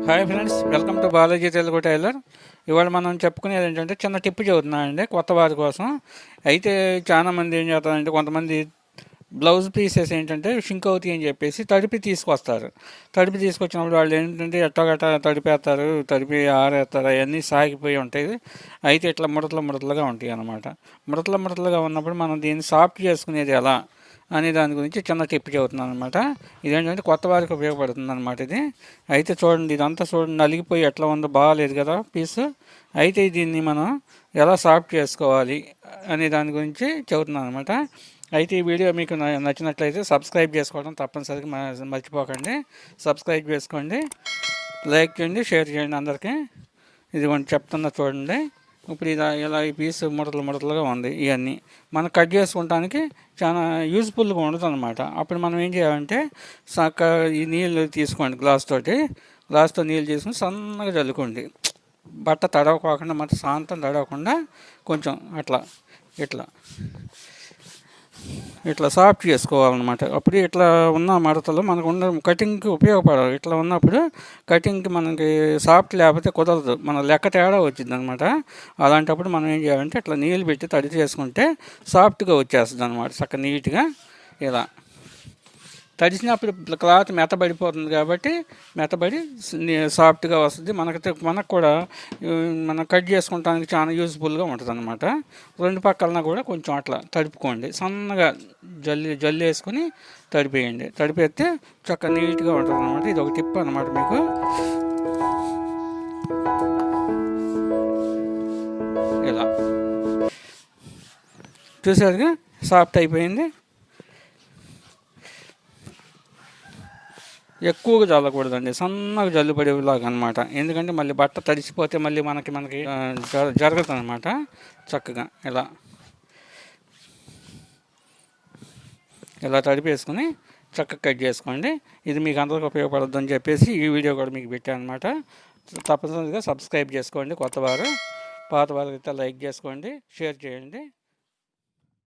Hi friends, welcome to Balaji Telugu tailor. ఇవాళ మనం చెప్పుకునేది ఏంటంటే చిన్న టిప్ చెబుతున్నానండి కొత్త వారి కోసం. అయితే చాలామంది ఏం చేస్తారంటే కొంతమంది బ్లౌజ్ పీసెస్ ఏంటంటే షింక్ అవుతాయి అని చెప్పేసి తడిపి తీసుకొస్తారు. తడిపి తీసుకొచ్చినప్పుడు వాళ్ళు ఏంటంటే ఎట్టగట్ట తడిపేస్తారు, తడిపి ఆరేస్తారు, అవన్నీ సాగిపోయి ఉంటాయి. అయితే ఇట్లా ముడతలుగా ఉంటాయి అన్నమాట. ముడతలుగా ఉన్నప్పుడు మనం దీన్ని సాఫ్ట్ చేసుకునేది ఎలా అనే దాని గురించి చిన్న టిప్ చెబుతున్నాను అనమాట. ఇదేంటంటే కొత్త వారికి ఉపయోగపడుతుంది అనమాట ఇది. అయితే చూడండి, ఇదంతా చూడండి నలిగిపోయి ఎట్లా ఉందో బాగాలేదు కదా పీసు. అయితే దీన్ని మనం ఎలా సాఫ్ట్ చేసుకోవాలి అనే దాని గురించి చెబుతున్నాను అనమాట. అయితే ఈ వీడియో మీకు నచ్చినట్లయితే సబ్స్క్రైబ్ చేసుకోవడం తప్పనిసరిగా మర్చిపోకండి. సబ్స్క్రైబ్ చేసుకోండి, లైక్ చేయండి, షేర్ చేయండి అందరికీ. ఇది చెప్తున్నా చూడండి. ఇప్పుడు ఇలా ఈ పీస్ ముడతలుగా ఉంది. ఇవన్నీ మనం కట్ చేసుకుంటానికి చాలా యూజ్ఫుల్గా ఉండదు అనమాట. అప్పుడు మనం ఏం చేయాలంటే ఈ నీళ్ళు తీసుకోండి, గ్లాస్తో నీళ్ళు తీసుకుని సన్నగా చల్లుకోండి. బట్ట తడవకోకుండా మొత్తం శాంతం తడవకుండా కొంచెం ఇట్లా సాఫ్ట్ చేసుకోవాలన్నమాట. అప్పుడు ఇట్లా ఉన్న మడతలు మనకు కటింగ్కి ఉపయోగపడాలి. ఇట్లా ఉన్నప్పుడు కటింగ్కి మనకి సాఫ్ట్ లేకపోతే కుదరదు, మన లెక్క తేడా వచ్చింది అనమాట. అలాంటప్పుడు మనం ఏం చేయాలంటే ఇట్లా నీళ్ళు పెట్టి తడి చేసుకుంటే సాఫ్ట్గా వచ్చేస్తుంది అనమాట. చక్కగా నీట్గా ఇలా తడిసినప్పుడు క్లాత్ మెత్తబడిపోతుంది కాబట్టి మెత్తబడి సాఫ్ట్గా వస్తుంది. మనకు కూడా మనం కట్ చేసుకుంటానికి చాలా యూజ్ఫుల్గా ఉంటుంది అనమాట. రెండు పక్కలన కూడా కొంచెం అట్లా తడుపుకోండి, సన్నగా జల్లి వేసుకొని తడిపేయండి. తడిపేస్తే చక్కగా నీట్గా ఉంటుంది అనమాట. ఇది ఒక టిప్ అనమాట మీకు. ఇలా చూసారుగా సాఫ్ట్ అయిపోయింది. ఎక్కువగా చల్లకూడదండి, సన్నగా జల్లుపడేలాగా అనమాట. ఎందుకంటే మళ్ళీ బట్ట తడిసిపోతే మళ్ళీ మనకి జరగదు అనమాట. చక్కగా ఇలా తడిపేసుకుని చక్కగా కట్ చేసుకోండి. ఇది మీకు అందరికీ ఉపయోగపడద్దు అని చెప్పేసి ఈ వీడియో కూడా మీకు పెట్టాను అనమాట. తప్పనిసరిగా సబ్స్క్రైబ్ చేసుకోండి కొత్త వారు. పాత వారికి లైక్ చేసుకోండి, షేర్ చేయండి.